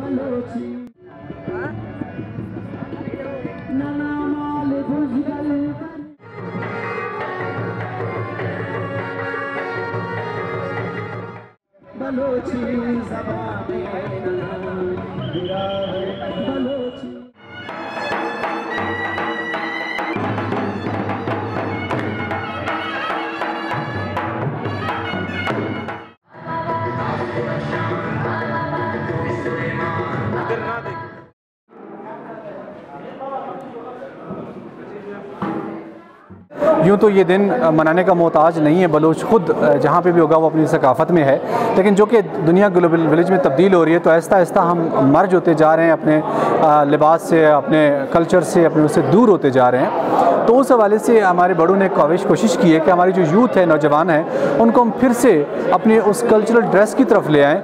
बलोची ज़बान बलोची। यूँ तो ये दिन मनाने का मोहताज नहीं है, बलोच खुद जहाँ पे भी होगा वो अपनी सकाफ़त में है, लेकिन जो कि दुनिया ग्लोबल विलेज में तब्दील हो रही है तो आहिस्ता आहिस्ता हम मर्ज होते जा रहे हैं, अपने लिबास से, अपने कल्चर से, अपने उससे दूर होते जा रहे हैं। तो उस हवाले से हमारे बड़ों ने कोशिश की है कि हमारी जो यूथ है, नौजवान है, उनको हम फिर से अपनी उस कल्चरल ड्रेस की तरफ ले आएँ।